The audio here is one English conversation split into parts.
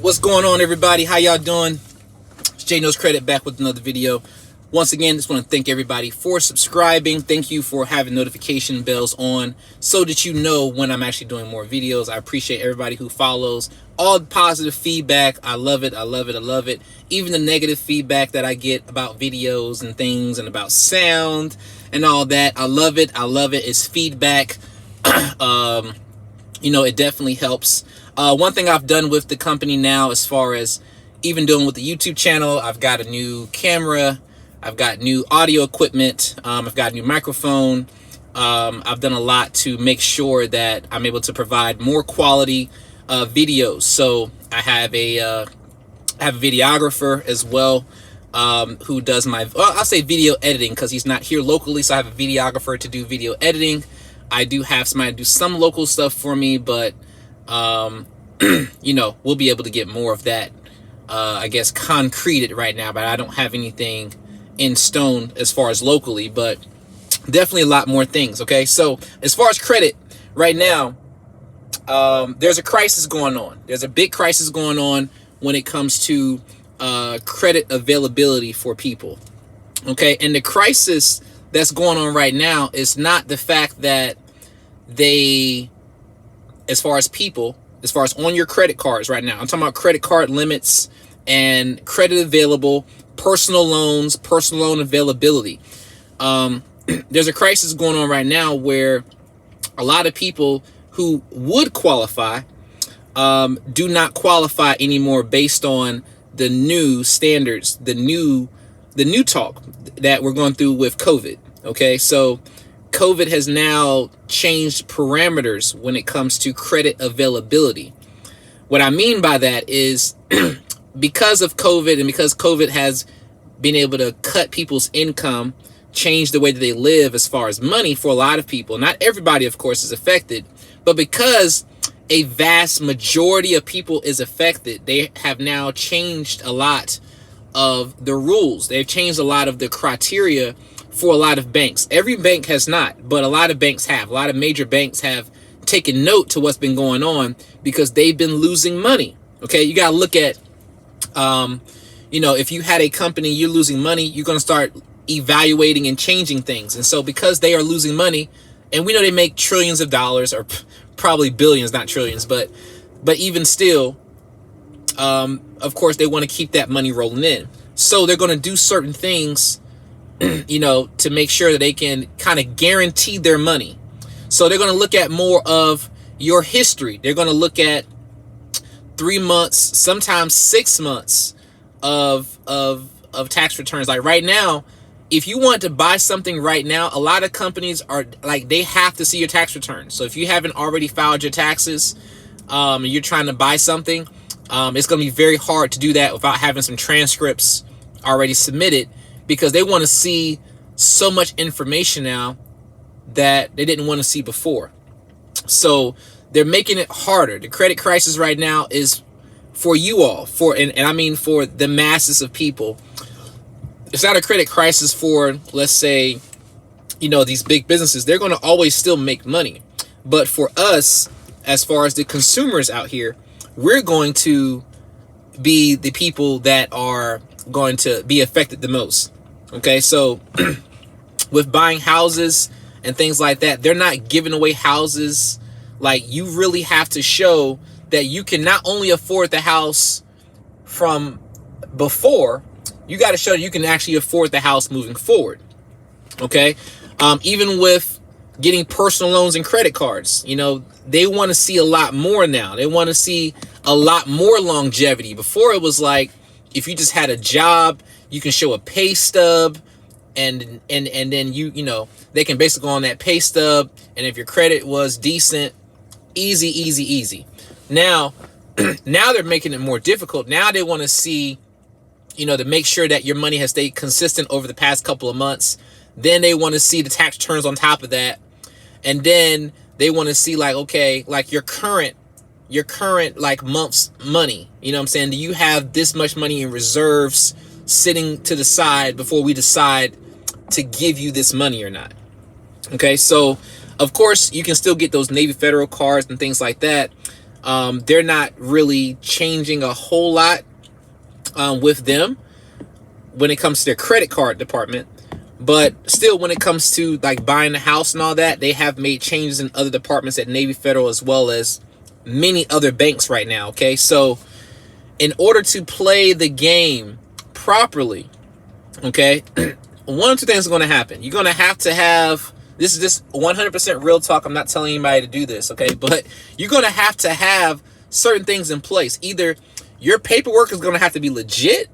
What's going on, everybody? How y'all doing? It's J Knows Credit back with another video. Once again, just want to thank everybody for subscribing. Thank you for having notification bells on so that you know when I'm actually doing more videos. I appreciate everybody who follows. All the positive feedback, I love it. I love it. I love it. Even the negative feedback that I get about videos and things and about sound and all that, I love it. I love it. It's feedback. It definitely helps. One thing I've done with the company now, as far as even doing with the YouTube channel, I've got a new camera. I've got new audio equipment. I've got a new microphone. I've done a lot to make sure that I'm able to provide more quality videos. So I have a videographer as well, who does I'll say video editing, because he's not here locally. So I have a videographer to do video editing. I do have somebody to do some local stuff for me, but we'll be able to get more of that, I guess, concreted right now. But I don't have anything in stone as far as locally, but definitely a lot more things. Okay, so as far as credit right now, there's a crisis going on. There's a big crisis going on when it comes to credit availability for people. Okay, and the crisis that's going on right now is not the fact that as far as on your credit cards right now, I'm talking about credit card limits and credit available, personal loans, personal loan availability. There's a crisis going on right now where a lot of people who would qualify do not qualify anymore based on the new standards, the new talk that we're going through with COVID. Okay, so COVID has now changed parameters when it comes to credit availability. What I mean by that is because of COVID, and because COVID has been able to cut people's income, change the way that they live as far as money for a lot of people. Not everybody, of course, is affected, but because a vast majority of people is affected, they have now changed a lot of the rules. They've changed a lot of the criteria for a lot of banks. Every bank has not, but a lot of banks have. A lot of major banks have taken note to what's been going on because they've been losing money. Okay, you got to look at, if you had a company, you're losing money, you're going to start evaluating and changing things. And so because they are losing money, and we know they make trillions of dollars, or probably billions, not trillions, but even still, of course, they want to keep that money rolling in. So they're going to do certain things, to make sure that they can kind of guarantee their money. So they're going to look at more of your history. They're going to look at 3 months, sometimes 6 months of tax returns. Like right now, if you want to buy something right now, a lot of companies are like, they have to see your tax return. So if you haven't already filed your taxes, and you're trying to buy something, it's going to be very hard to do that without having some transcripts already submitted, because they want to see so much information now that they didn't want to see before. So they're making it harder. The credit crisis right now is for you all, and I mean for the masses of people. It's not a credit crisis for, let's say, these big businesses. They're going to always still make money. But for us, as far as the consumers out here, we're going to be the people that are going to be affected the most. Okay, so with buying houses and things like that, they're not giving away houses. Like, you really have to show that you can not only afford the house from before, you got to show that you can actually afford the house moving forward. Okay, even with getting personal loans and credit cards, they want to see a lot more now. They want to see a lot more longevity. Before, it was like, if you just had a job, you can show a pay stub, and then they can basically go on that pay stub, and if your credit was decent, easy. Now they're making it more difficult. Now they want to see, to make sure that your money has stayed consistent over the past couple of months. Then they want to see the tax returns on top of that, and then they want to see, like, okay, like your current like month's money. You know what I'm saying? Do you have this much money in reserves sitting to the side before we decide to give you this money or not? Okay, so of course you can still get those Navy Federal cards and things like that. They're not really changing a whole lot with them when it comes to their credit card department. But still, when it comes to like buying a house and all that, they have made changes in other departments at Navy Federal as well as many other banks right now. Okay, so in order to play the game properly, okay, one or two things are going to happen. You're going to have, this is just 100% real talk. I'm not telling anybody to do this, okay? But you're going to have certain things in place. Either your paperwork is going to have to be legit,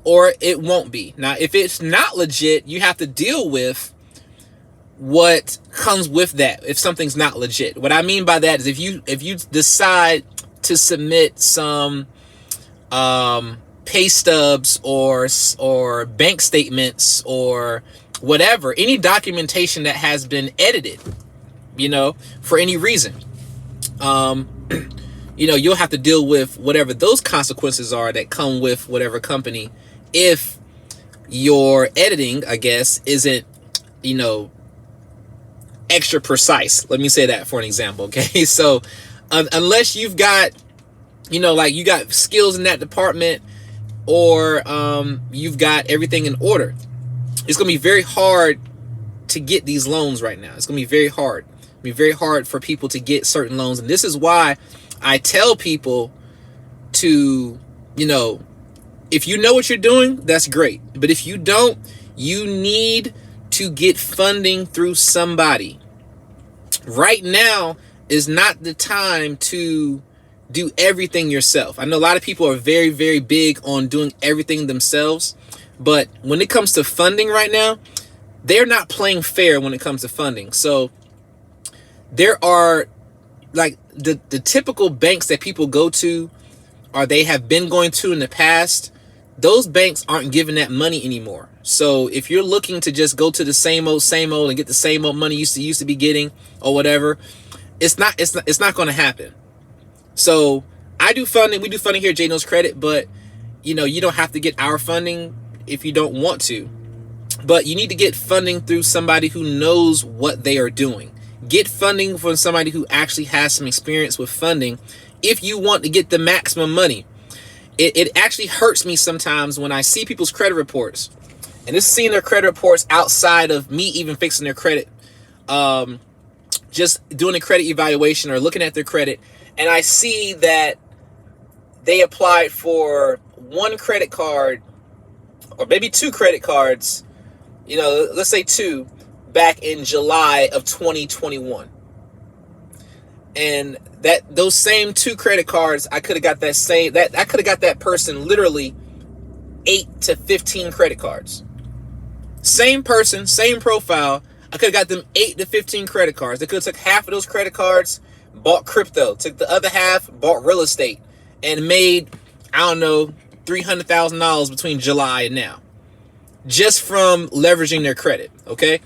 or it won't be. Now, if it's not legit, you have to deal with what comes with that if something's not legit. What I mean by that is if you decide to submit some pay stubs or bank statements or whatever, any documentation that has been edited, for any reason, you'll have to deal with whatever those consequences are that come with whatever company if your editing, I guess, isn't, extra precise. Let me say that for an example, okay? So unless you've got, you got skills in that department, or you've got everything in order, it's going to be very hard to get these loans right now. It's going to be very hard. It'll be very hard for people to get certain loans. And this is why I tell people to, if you know what you're doing, that's great. But if you don't, you need to get funding through somebody. Right now is not the time to do everything yourself. I know a lot of people are very, very big on doing everything themselves. But when it comes to funding right now, they're not playing fair when it comes to funding. So there are like the typical banks that people go to, or they have been going to in the past. Those banks aren't giving that money anymore. So if you're looking to just go to the same old and get the same old money you used to be getting or whatever, it's not going to happen. So I do funding. We do funding here at J Knows Credit, but you don't have to get our funding if you don't want to. But you need to get funding through somebody who knows what they are doing. Get funding from somebody who actually has some experience with funding if you want to get the maximum money. It actually hurts me sometimes when I see people's credit reports, and this is seeing their credit reports outside of me even fixing their credit, just doing a credit evaluation or looking at their credit, and I see that they applied for one credit card or maybe two credit cards, let's say two, back in July of 2021. And those same two credit cards, I could have got that person literally 8 to 15 credit cards. Same person, same profile. I could have got them 8 to 15 credit cards. They could have took half of those credit cards, bought crypto, took the other half, bought real estate, and made, I don't know, $300,000 between July and now, just from leveraging their credit. Okay,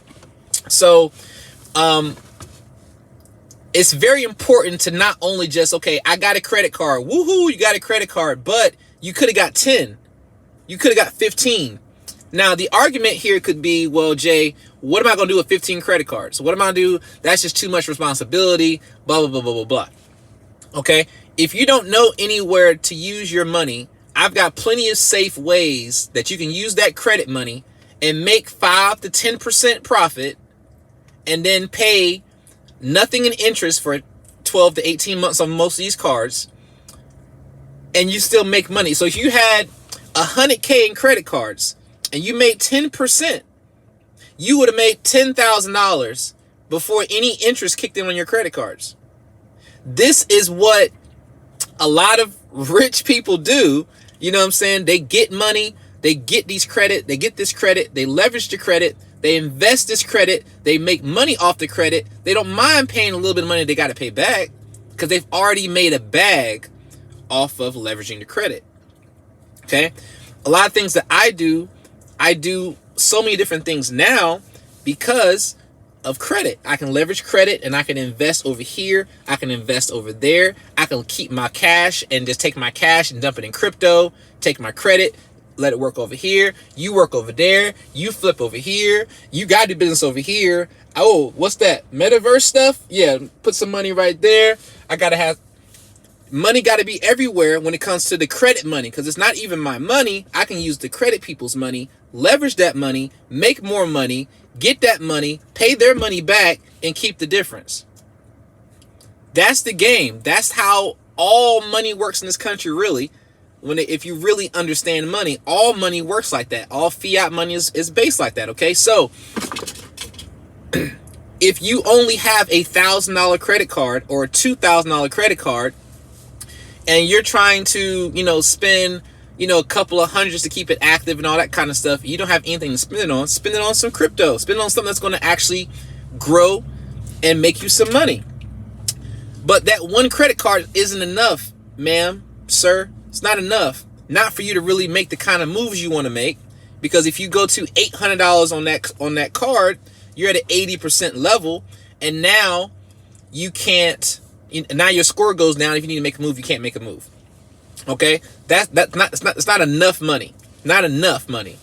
so it's very important to not only just, okay, I got a credit card. Woohoo, you got a credit card, but you could have got 10. You could have got 15. Now, the argument here could be, well, Jay, what am I going to do with 15 credit cards? What am I going to do? That's just too much responsibility, blah, blah, blah, blah, blah, blah. Okay, if you don't know anywhere to use your money, I've got plenty of safe ways that you can use that credit money and make 5 to 10% profit and then pay nothing in interest for 12 to 18 months on most of these cards, and you still make money. So if you had $100K in credit cards and you made 10%, you would have made $10,000 before any interest kicked in on your credit cards. This is what a lot of rich people do. You know what I'm saying? They get money, they get this credit, they leverage the credit, they invest this credit, they make money off the credit. They don't mind paying a little bit of money they got to pay back because they've already made a bag off of leveraging the credit. Okay? A lot of things that I do so many different things now because of credit. I can leverage credit and I can invest over here. I can invest over there. I can keep my cash and just take my cash and dump it in crypto, take my credit, let it work over here. You work over there. You flip over here. You got to do business over here. Oh, what's that? Metaverse stuff? Yeah, put some money right there. I got to have Money got to be everywhere when it comes to the credit money, because it's not even my money. I can use the credit people's money, leverage that money, make more money, get that money, pay their money back, and keep the difference. That's the game. That's how all money works in this country, really. If you really understand money, all money works like that. All fiat money is based like that, okay? So if you only have a $1,000 credit card or a $2,000 credit card, and you're trying to, spend, a couple of hundreds to keep it active and all that kind of stuff, you don't have anything to spend it on some crypto. Spend it on something that's going to actually grow and make you some money. But that one credit card isn't enough, ma'am, sir. It's not enough. Not for you to really make the kind of moves you want to make. Because if you go to $800 on that card, you're at an 80% level, and now you can't. Now your score goes down. If you need to make a move, you can't make a move. Okay, it's not enough money. Not enough money.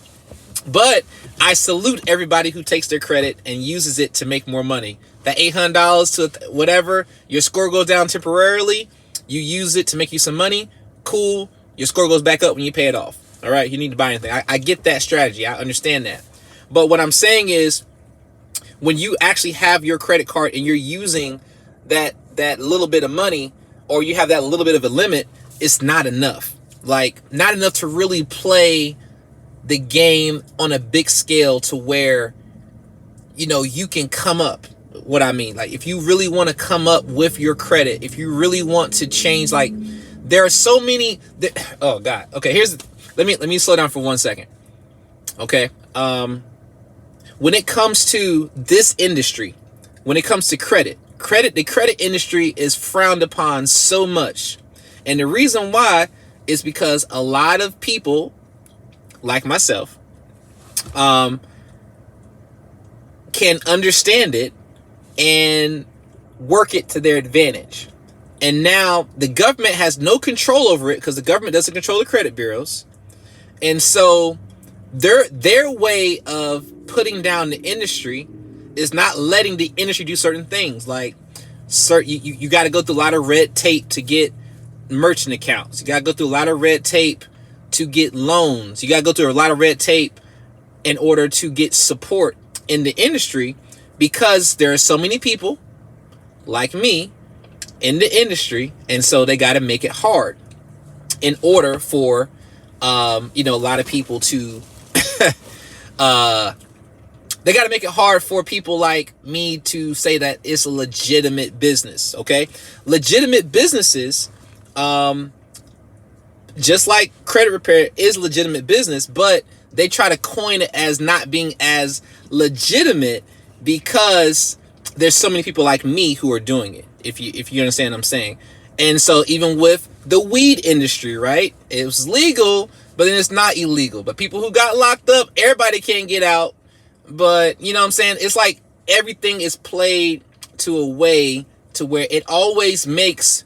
But I salute everybody who takes their credit and uses it to make more money. That $800 to whatever, your score goes down temporarily. You use it to make you some money. Cool. Your score goes back up when you pay it off. All right. You need to buy anything. I get that strategy. I understand that. But what I'm saying is, when you actually have your credit card and you're using that little bit of money, or you have that little bit of a limit, it's not enough. Like, not enough to really play the game on a big scale to where, you can come up. What I mean, like, if you really want to come up with your credit, if you really want to change, like, there are so many oh God. Okay, let me slow down for 1 second. Okay. When it comes to this industry, when it comes to the credit industry is frowned upon so much. And the reason why is because a lot of people like myself can understand it and work it to their advantage. And now the government has no control over it, because the government doesn't control the credit bureaus. And so their way of putting down the industry is not letting the industry do certain things. Like, you got to go through a lot of red tape to get merchant accounts. You got to go through a lot of red tape to get loans. You got to go through a lot of red tape in order to get support in the industry, because there are so many people like me in the industry. And so they got to make it hard in order for, a lot of people to, they got to make it hard for people like me to say that it's a legitimate business. Okay. Legitimate businesses, just like credit repair is legitimate business, but they try to coin it as not being as legitimate because there's so many people like me who are doing it. If you understand what I'm saying. And so even with the weed industry, right? It was legal, but then it's not illegal. But people who got locked up, everybody can't get out. But you know what I'm saying? It's like everything is played to a way to where it always makes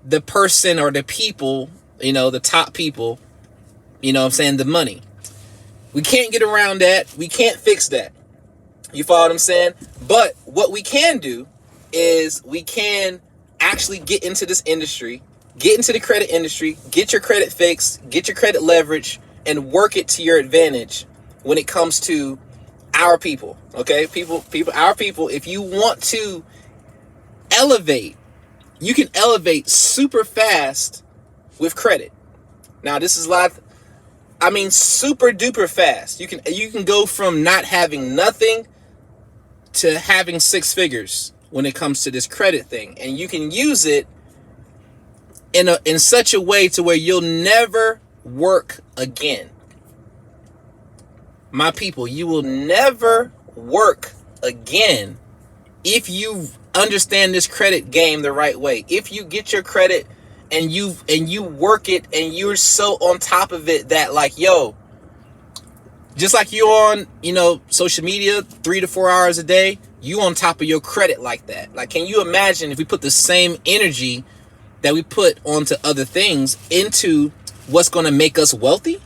the person or the people, the top people, what I'm saying, the money. We can't get around that. We can't fix that. You follow what I'm saying? But what we can do is we can actually get into this industry, get into the credit industry, get your credit fixed, get your credit leverage, and work it to your advantage when it comes to our people. Okay? Our people, if you want to elevate, you can elevate super fast with credit. Now, this is super duper fast. You can go from not having nothing to having six figures when it comes to this credit thing. And you can use it in such a way to where you'll never work again. My people, you will never work again if you understand this credit game the right way. If you get your credit and you work it and you're so on top of it that, like, just like you on, social media 3 to 4 hours a day, you on top of your credit like that. Like, can you imagine if we put the same energy that we put onto other things into what's going to make us wealthy?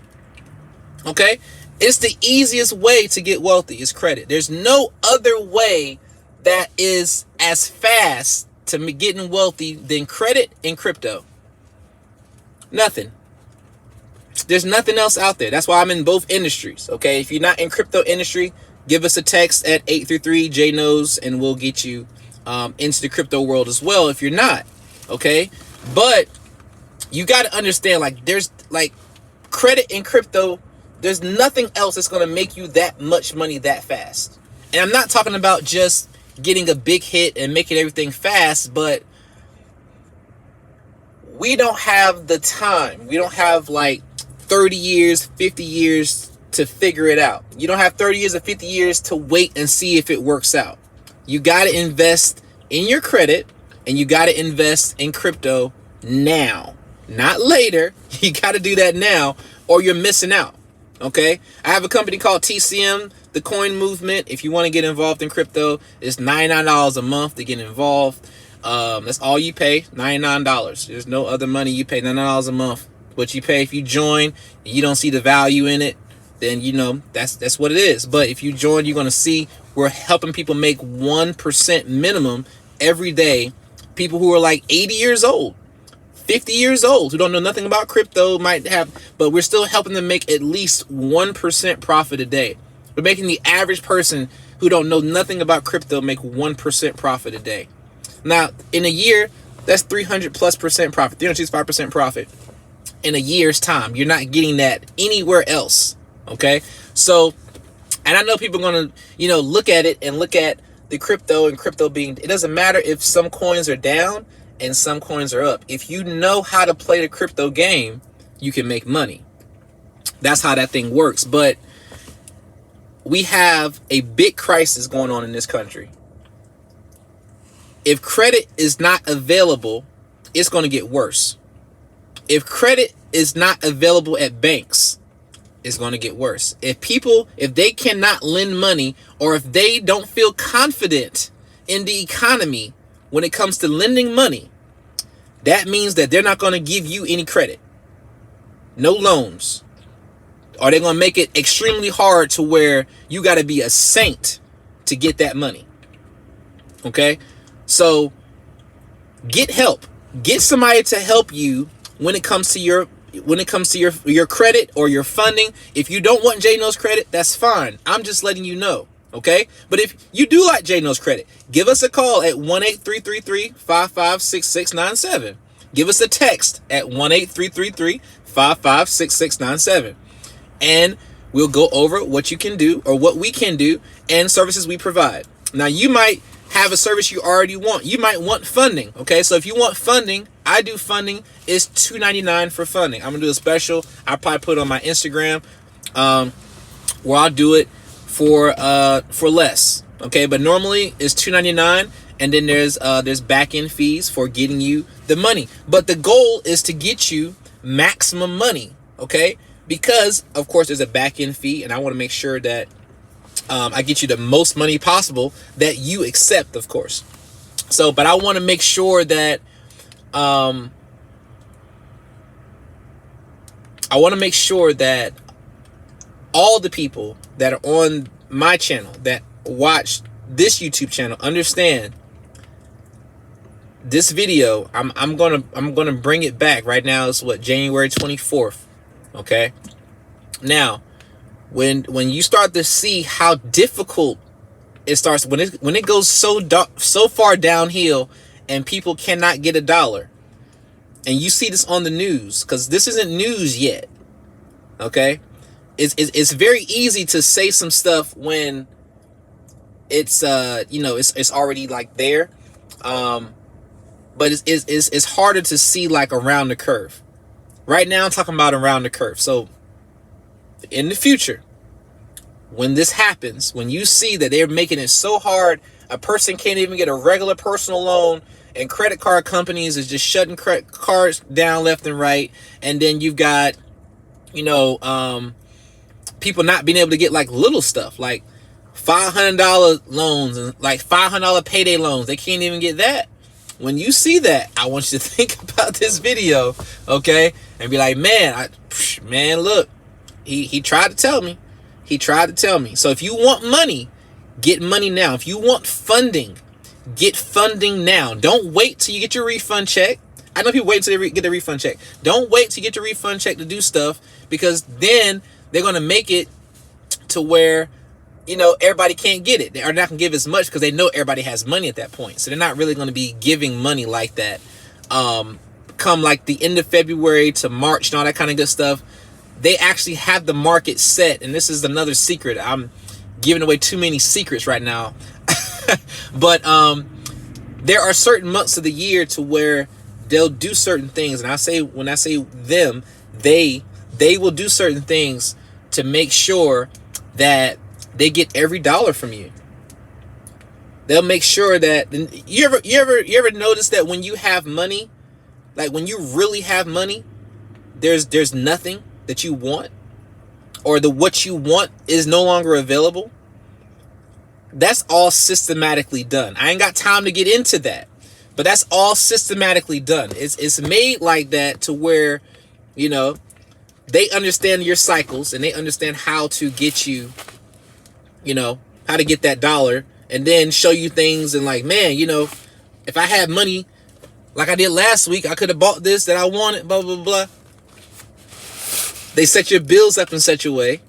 Okay? It's the easiest way to get wealthy is credit. There's no other way that is as fast to getting wealthy than credit and crypto. Nothing. There's nothing else out there. That's why I'm in both industries. Okay, if you're not in crypto industry, give us a text at 833-J-Knows and we'll get you into the crypto world as well if you're not. Okay, but you got to understand, like, there's like credit in crypto. There's nothing else that's going to make you that much money that fast. And I'm not talking about just getting a big hit and making everything fast, but we don't have the time. We don't have like 30 years, 50 years to figure it out. You don't have 30 years or 50 years to wait and see if it works out. You got to invest in your credit and you got to invest in crypto now, not later. You got to do that now or you're missing out. Okay. I have a company called TCM, the Coin Movement. If you want to get involved in crypto, it's $99 a month to get involved. That's all you pay, $99. There's no other money. You pay $99 a month. What you pay if you join and you don't see the value in it, then you know that's what it is. But if you join, you're gonna see we're helping people make 1% minimum every day. People who are like 80 years old, 50 years old, who don't know nothing about crypto might have, but we're still helping them make at least 1% profit a day. We're making the average person who don't know nothing about crypto make 1% profit a day. Now, in a year, that's 300+% profit, 365% profit in a year's time. You're not getting that anywhere else. Okay. So, and I know people are going to, look at it and look at the crypto and crypto being, it doesn't matter if some coins are down and some coins are up. If you know how to play the crypto game, you can make money. That's how that thing works. But we have a big crisis going on in this country. If credit is not available, it's going to get worse. If credit is not available at banks, it's going to get worse. If they cannot lend money, or if they don't feel confident in the economy when it comes to lending money, that means that they're not going to give you any credit. No loans. Or they're going to make it extremely hard to where you got to be a saint to get that money. Okay? So get help. Get somebody to help you when it comes to your credit or your funding. If you don't want J-Knows credit, that's fine. I'm just letting you know. Okay? But if you do like J-Knows credit, give us a call at 1-833-355-6697. Give us a text at 1-833-355-6697. And we'll go over what you can do or what we can do and services we provide. Now, you might have a service you already want. You might want funding. Okay, so if you want funding, I do funding. It's $2.99 for funding. I'm gonna do a special. I'll probably put it on my Instagram, where I'll do it for less. Okay, but normally it's $2.99, and then there's back end fees for getting you the money. But the goal is to get you maximum money. Okay, because of course there's a back end fee, and I want to make sure that I get you the most money possible that you accept, of course. So, but I want to make sure that all the people that are on my channel that watch this YouTube channel understand this video. I'm gonna bring it back. Right now it's January 24th. Okay. Now, when you start to see how difficult it starts, when it goes so far downhill and people cannot get $1, and you see this on the news, because this isn't news yet. Okay, it's very easy to say some stuff when it's it's already like there, but it's harder to see like around the curve. Right now I'm talking about around the curve. So in the future, when this happens, when you see that they're making it so hard, a person can't even get a regular personal loan, and credit card companies is just shutting credit cards down left and right, and then you've got, people not being able to get like little stuff, like $500 loans and like $500 payday loans. They can't even get that. When you see that, I want you to think about this video, okay, and be like, man, look, he tried to tell me. He tried to tell me. So if you want money, get money now. If you want funding, get funding now. Don't wait till you get your refund check. I know people wait until they get the refund check. Don't wait to get your refund check to do stuff, because then they're going to make it to where, everybody can't get it. They're not going to give as much because they know everybody has money at that point. So they're not really going to be giving money like that. Come like the end of February to March and all that kind of good stuff, they actually have the market set. And this is another secret. I'm giving away too many secrets right now. But there are certain months of the year to where they'll do certain things. And when I say them, they will do certain things to make sure that they get every dollar from you. They'll make sure that you ever notice that when you have money, like when you really have money, there's nothing that you want, or what you want is no longer available. That's all systematically done. I ain't got time to get into that, but that's all systematically done. It's made like that to where, they understand your cycles and they understand how to get you, how to get that dollar, and then show you things and like, man, if I had money like I did last week, I could have bought this that I wanted, blah, blah, blah. They set your bills up in such a way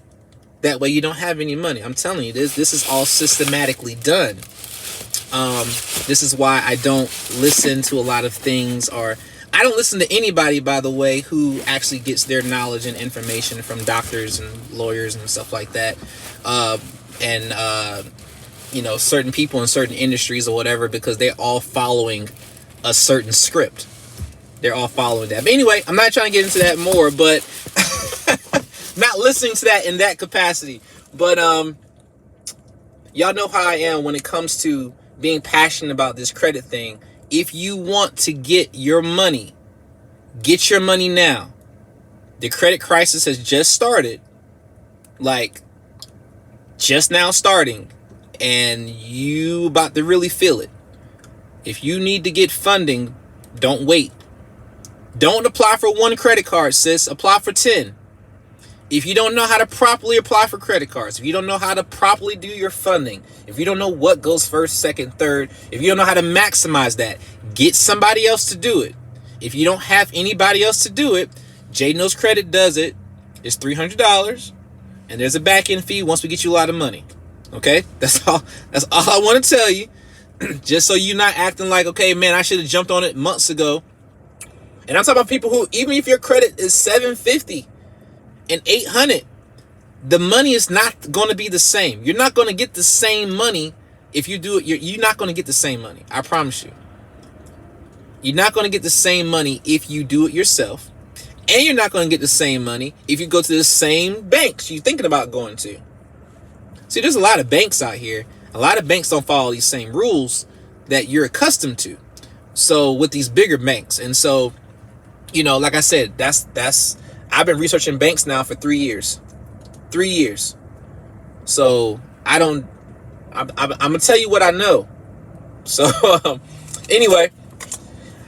that way you don't have any money. I'm telling you, this is all systematically done. This is why I don't listen to a lot of things, or I don't listen to anybody, by the way, who actually gets their knowledge and information from doctors and lawyers and stuff like that. Certain people in certain industries or whatever, because they're all following a certain script. They're all following that. But anyway, I'm not trying to get into that more, but not listening to that in that capacity. But y'all know how I am when it comes to being passionate about this credit thing. If you want to get your money now. The credit crisis has just started, like just now starting, and you about to really feel it. If you need to get funding, don't wait. Don't apply for one credit card, sis. Apply for 10. If you don't know how to properly apply for credit cards, if you don't know how to properly do your funding, if you don't know what goes first, second, third, if you don't know how to maximize that, get somebody else to do it. If you don't have anybody else to do it, J Knows Credit does it. It's $300, and there's a back-end fee once we get you a lot of money. Okay? That's all I want to tell you. Just so you're not acting like, okay, man, I should have jumped on it months ago. And I'm talking about people who, even if your credit is 750 and 800, the money is not going to be the same. You're not going to get the same money if you do it. You're not going to get the same money. I promise you. You're not going to get the same money if you do it yourself. And you're not going to get the same money if you go to the same banks you're thinking about going to. See, there's a lot of banks out here. A lot of banks don't follow these same rules that you're accustomed to. So with these bigger banks. And so, like I said, that's I've been researching banks now for 3 years. 3 years. So I'm going to tell you what I know. So anyway,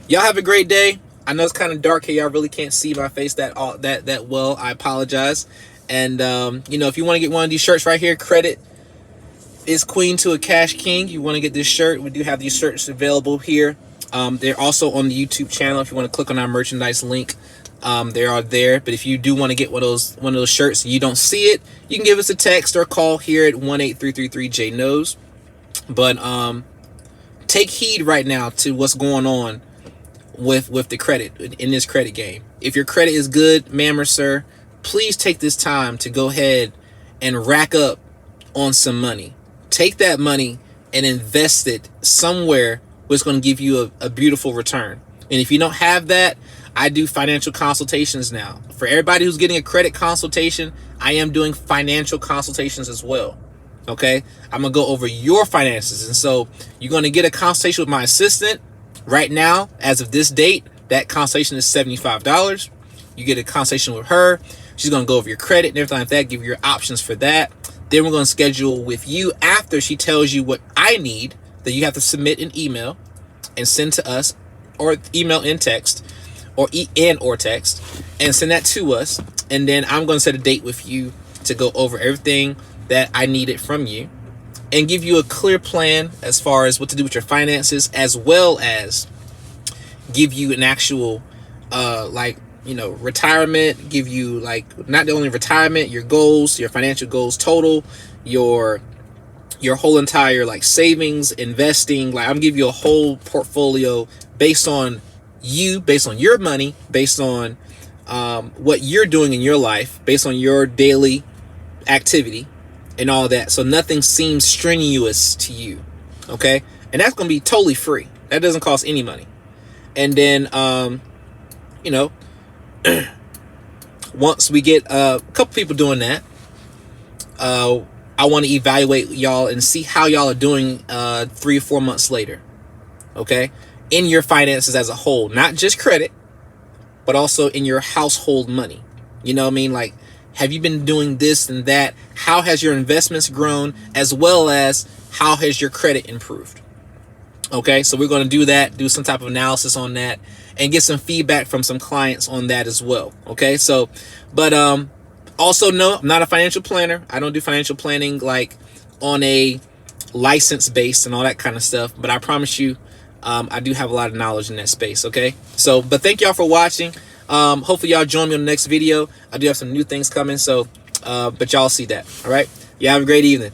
y'all have a great day. I know it's kind of dark here. Y'all really can't see my face that well. I apologize. And, if you want to get one of these shirts right here, Credit is Queen to a Cash King. You want to get this shirt, we do have these shirts available here. They're also on the YouTube channel. If you want to click on our merchandise link, they are there. But if you do want to get one of those shirts and you don't see it, you can give us a text or call here at 1-8333-J-Knows. But take heed right now to what's going on with the credit in this credit game. If your credit is good, ma'am or sir, please take this time to go ahead and rack up on some money. Take that money and invest it somewhere where it's going to give you a beautiful return. And if you don't have that, I do financial consultations now. For everybody who's getting a credit consultation, I am doing financial consultations as well. Okay? I'm going to go over your finances. And so you're going to get a consultation with my assistant. Right now, as of this date, that consultation is $75. You get a consultation with her. She's going to go over your credit and everything like that, give you your options for that. Then we're going to schedule with you after she tells you what I need, that you have to submit an email and send to us, or email and text, or text, and send that to us. And then I'm going to set a date with you to go over everything that I needed from you and give you a clear plan as far as what to do with your finances, as well as give you an actual like, you know, retirement, give you like not only retirement, your goals, your financial goals total, your whole entire like savings, investing. Like I'm giving you a whole portfolio based on you, based on your money, based on what you're doing in your life, based on your daily activity and all that. So nothing seems strenuous to you. Okay. And that's going to be totally free. That doesn't cost any money. And then, you know, once we get a couple people doing that, I want to evaluate y'all and see how y'all are doing 3 or 4 months later. Okay. In your finances as a whole, not just credit, but also in your household money. You know what I mean? Like, have you been doing this and that? How has your investments grown, as well as how has your credit improved? Okay, so we're going to do that, do some type of analysis on that, and get some feedback from some clients on that as well. Okay, so, but also no, I'm not a financial planner. I don't do financial planning like on a license base and all that kind of stuff. But I promise you, I do have a lot of knowledge in that space. Okay, so, but thank y'all for watching. Hopefully y'all join me on the next video. I do have some new things coming, so but y'all see that. All right, you have a great evening.